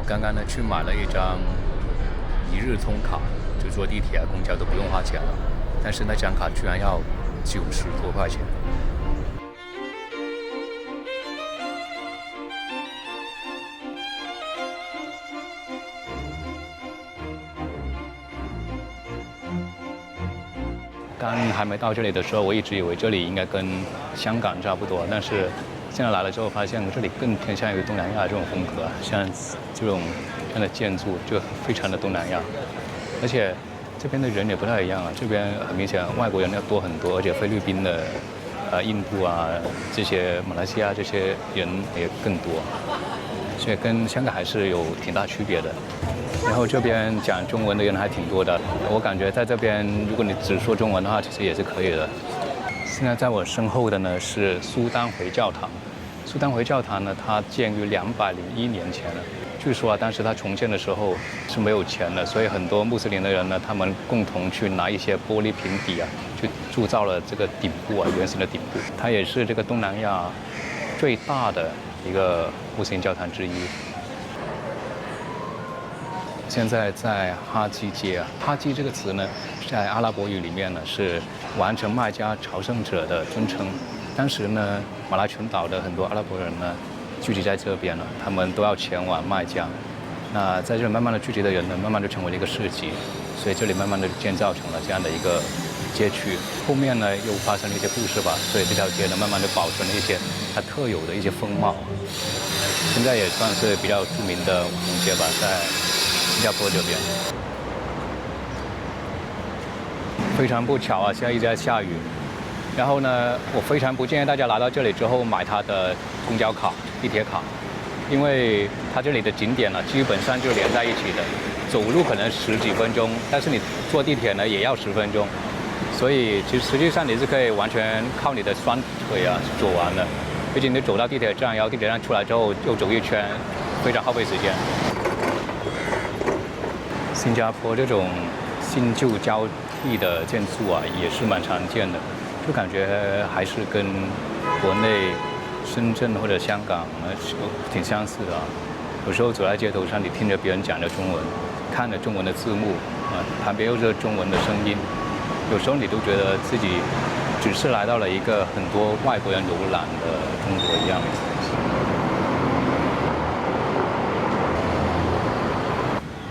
刚刚呢去买了一张一日通卡，就坐地铁、公交都不用花钱了，但是那张卡居然要90多块钱。刚还没到这里的时候，我一直以为这里应该跟香港差不多，但是现在来了之后发现这里更偏向于东南亚这种风格，像这种样的建筑就非常的东南亚，而且这边的人也不太一样啊，这边很明显外国人要多很多，而且菲律宾的、印度啊这些马来西亚这些人也更多，所以跟香港还是有挺大区别的。然后这边讲中文的人还挺多的，我感觉在这边如果你只说中文的话，其实也是可以的。现在在我身后的呢是苏丹回教堂。苏丹回教堂呢，它建于201年前了。据说啊，当时它重建的时候是没有钱的，所以很多穆斯林的人呢，他们共同去拿一些玻璃瓶底啊，去铸造了这个顶部啊，圆形的顶部。它也是这个东南亚最大的一个穆斯林教堂之一。现在在哈基街啊，哈基这个词呢，在阿拉伯语里面呢是完成麦加朝圣者的尊称。当时呢，马来群岛的很多阿拉伯人呢聚集在这边了，他们都要前往麦加。那在这里慢慢的聚集的人呢，慢慢就成为了一个市集，所以这里慢慢的建造成了这样的一个街区。后面呢又发生了一些故事吧，所以这条街呢慢慢的保存了一些它特有的一些风貌。现在也算是比较著名的五红街吧，在新加坡这边。非常不巧啊，现在一直在下雨。然后呢，我非常不建议大家来到这里之后买它的公交卡、地铁卡，因为它这里的景点呢，基本上就连在一起的，走路可能10几分钟，但是你坐地铁呢也要10分钟，所以实际上你是可以完全靠你的双腿啊走完的，毕竟你走到地铁站，然后地铁站出来之后又走一圈，非常耗费时间。新加坡这种新旧交替的建筑啊，也是蛮常见的。就感觉还是跟国内深圳或者香港挺相似的啊。有时候走在街头上，你听着别人讲的中文，看着中文的字幕，旁边又是中文的声音，有时候你都觉得自己只是来到了一个很多外国人游览的中国一样。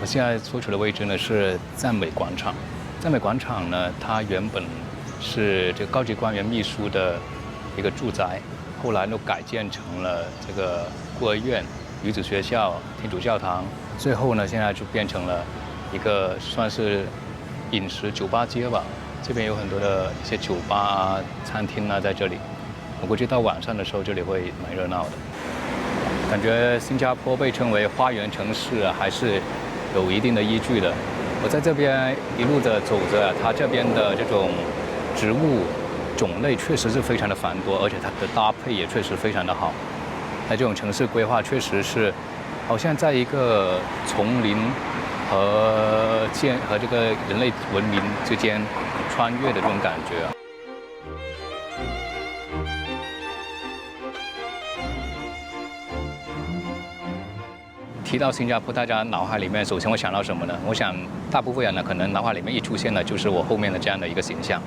我现在所处的位置呢是赞美广场。赞美广场呢，它原本是这个高级官员秘书的一个住宅，后来都改建成了这个孤儿院、女子学校、天主教堂，最后呢，现在就变成了一个算是饮食酒吧街吧。这边有很多的一些酒吧啊、餐厅啊在这里。我估计到晚上的时候，这里会蛮热闹的。感觉新加坡被称为花园城市啊，还是有一定的依据的。我在这边一路的走着，它这边的这种植物种类确实是非常的繁多，而且它的搭配也确实非常的好。那这种城市规划确实是，好像在一个丛林和这个人类文明之间穿越的这种感觉啊。提到新加坡，大家脑海里面首先会想到什么呢？我想大部分人呢，可能脑海里面一出现的就是我后面的这样的一个形象。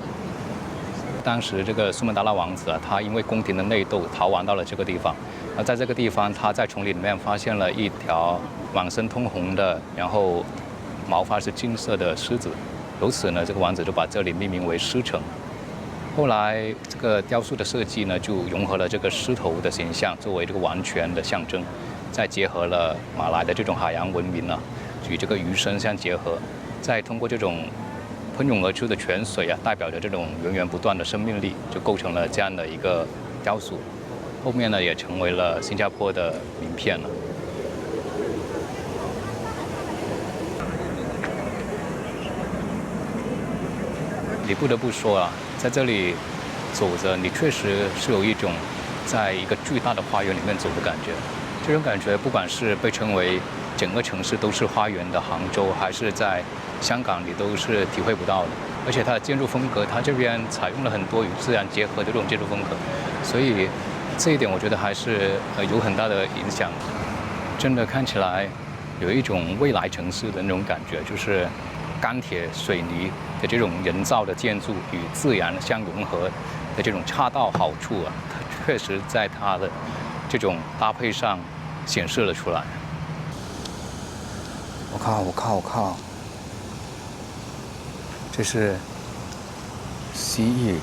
当时这个苏门答腊王子啊，他因为宫廷的内斗逃亡到了这个地方，而在这个地方，他在丛林里面发现了一条满身通红的，然后毛发是金色的狮子，由此呢，这个王子就把这里命名为狮城。后来这个雕塑的设计呢，就融合了这个狮头的形象作为这个王权的象征，再结合了马来的这种海洋文明啊，与这个鱼身相结合，再通过这种喷涌而出的泉水啊，代表着这种源源不断的生命力，就构成了这样的一个雕塑。后面呢，也成为了新加坡的名片了。你不得不说啊，在这里走着，你确实是有一种在一个巨大的花园里面走的感觉。这种感觉，不管是被称为整个城市都是花园的杭州，还是在香港，你都是体会不到的。而且它的建筑风格，它这边采用了很多与自然结合的这种建筑风格，所以这一点我觉得还是有很大的影响。真的看起来有一种未来城市的那种感觉，就是钢铁、水泥的这种人造的建筑与自然相融合的这种恰到好处啊，它确实在它的这种搭配上显示了出来。我靠！这是蜥蜴，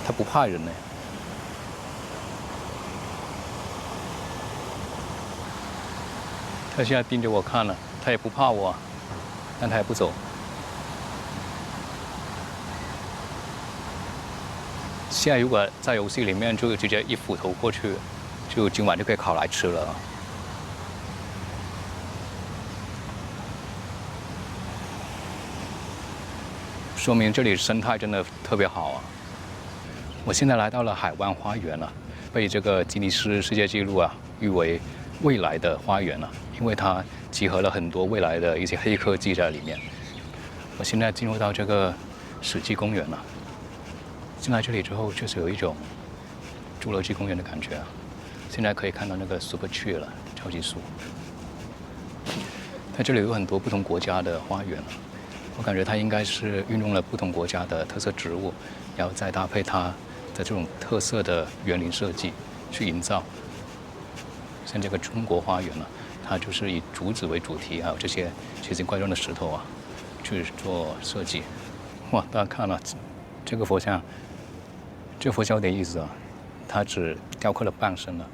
它不怕人呢。它现在盯着我看了，它也不怕我，但它也不走。现在如果在游戏里面就直接一斧头过去，就今晚就可以烤来吃了。说明这里生态真的特别好啊！我现在来到了海湾花园了，被这个吉尼斯世界纪录啊誉为未来的花园了，因为它集合了很多未来的一些黑科技在里面。我现在进入到这个史记公园了，进来这里之后，确实有一种侏罗纪公园的感觉啊！现在可以看到那个 Super Tree 了，超级树。它这里有很多不同国家的花园了。我感觉它应该是运用了不同国家的特色植物，然后再搭配它的这种特色的园林设计去营造。像这个中国花园呢，它就是以竹子为主题，还有这些奇形怪状的石头啊，去做设计。哇，大家看了这个佛像，这佛像有点意思啊，它只雕刻了半身了，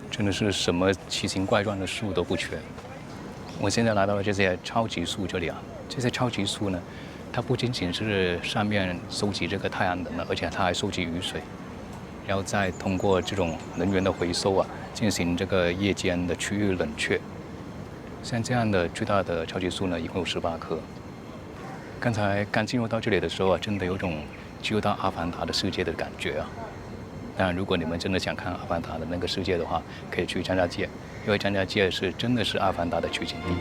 真的是什么奇形怪状的树都不缺。我现在来到了这些超级树这里啊。这些超级树呢，它不仅仅是上面收集这个太阳能了，而且它还收集雨水，然后再通过这种能源的回收啊，进行这个夜间的区域冷却。像这样的巨大的超级树呢，一共有18棵。刚才刚进入到这里的时候啊，真的有种进入到阿凡达的世界的感觉啊。当然，如果你们真的想看阿凡达的那个世界的话，可以去张家界，因为张家界真的是阿凡达的取景地。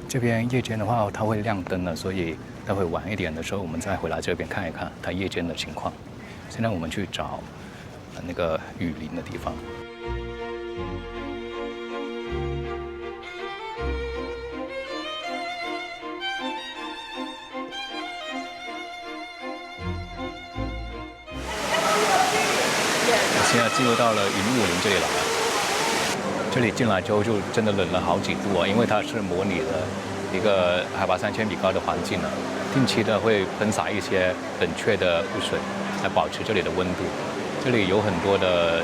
这边夜间的话，它会亮灯了，所以待会晚一点的时候，我们再回来这边看一看它夜间的情况。现在我们去找那个雨林的地方。现在进入到了云雾林这里来了。这里进来之后就真的冷了好几度啊，因为它是模拟的一个海拔3000米高的环境了，定期的会喷洒一些冷却的雾水，来保持这里的温度。这里有很多的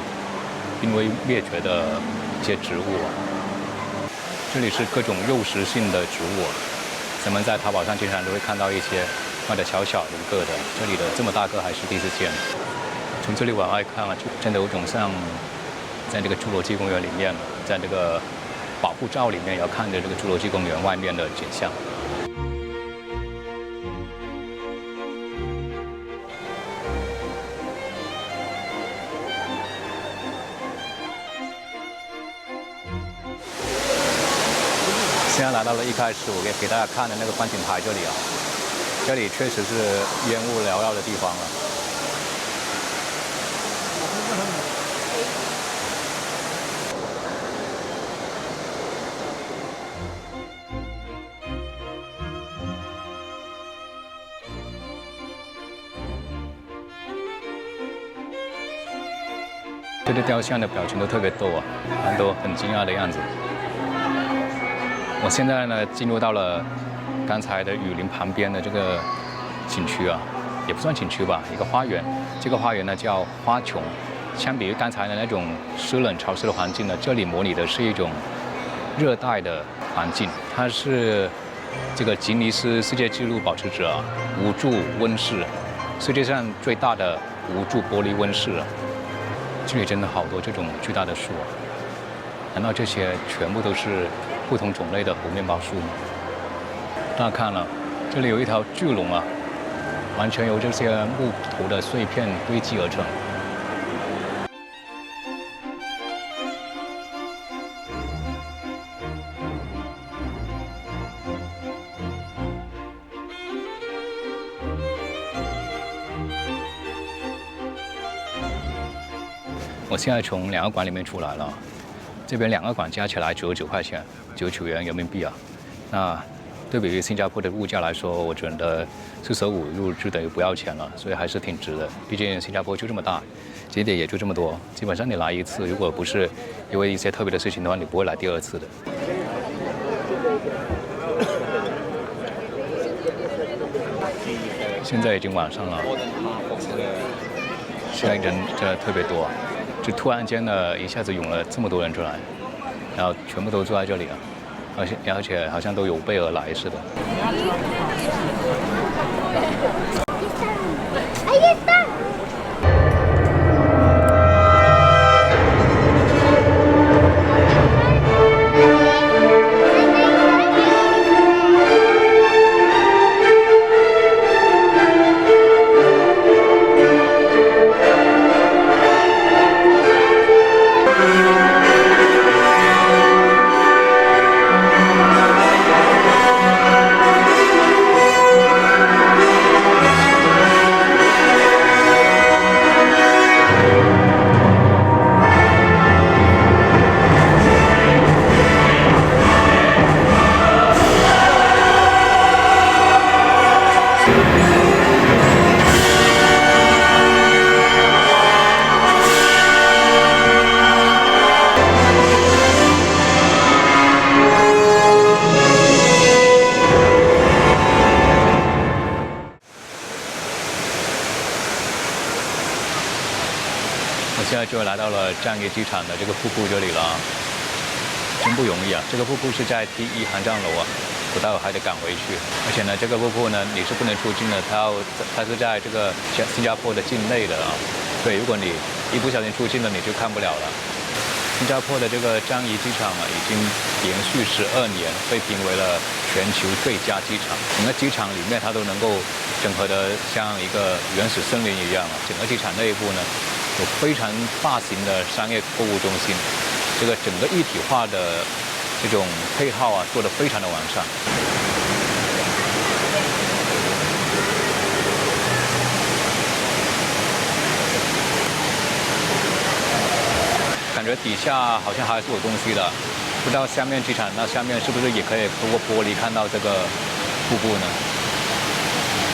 濒危灭绝的一些植物啊，这里是各种肉食性的植物啊，咱们在淘宝上经常都会看到一些卖的小小一个的，这里的这么大个还是第一次见。从这里往外看啊，就真的有种像在这个侏罗纪公园里面，在这个保护罩里面，也要看着这个侏罗纪公园外面的景象。现在来到了一开始我给大家看的那个观景台这里啊，这里确实是烟雾缭绕的地方了。这个雕像的表情都特别逗啊，都很惊讶的样子。我现在呢进入到了刚才的雨林旁边的这个景区啊，也不算景区吧，一个花园。这个花园呢叫花穹。相比于刚才的那种湿冷潮湿的环境呢，这里模拟的是一种热带的环境。它是这个吉尼斯世界纪录保持者无柱温室，世界上最大的无柱玻璃温室。这里真的好多这种巨大的树啊！难道这些全部都是不同种类的猴面包树吗？大家看了，这里有一条巨龙啊，完全由这些木头的碎片堆积而成。我现在从两个馆里面出来了，这边两个馆加起来99块钱，99元人民币啊。那对比于新加坡的物价来说，我觉得45入就等于不要钱了，所以还是挺值的。毕竟新加坡就这么大，景点也就这么多，基本上你来一次，如果不是因为一些特别的事情的话，你不会来第二次的。现在已经晚上了，现在人真的特别多，就突然间呢，一下子涌了这么多人出来，然后全部都坐在这里了，而且好像都有备而来似的。我现在就来到了樟宜机场的这个瀑布这里了，真不容易啊！这个瀑布是在第1航站楼啊，我待会还得赶回去。而且呢，这个瀑布呢你是不能出境的，它是在这个新加坡的境内的啊，所以如果你一不小心出境了，你就看不了了。新加坡的这个樟宜机场啊，已经连续12年被评为了全球最佳机场。整个机场里面它都能够整合的像一个原始森林一样啊。整个机场内部呢，有非常大型的商业购物中心，这个整个一体化的这种配套啊，做得非常的完善。感觉底下好像还是有东西的，不知道下面机场那下面是不是也可以通过玻璃看到这个瀑布呢？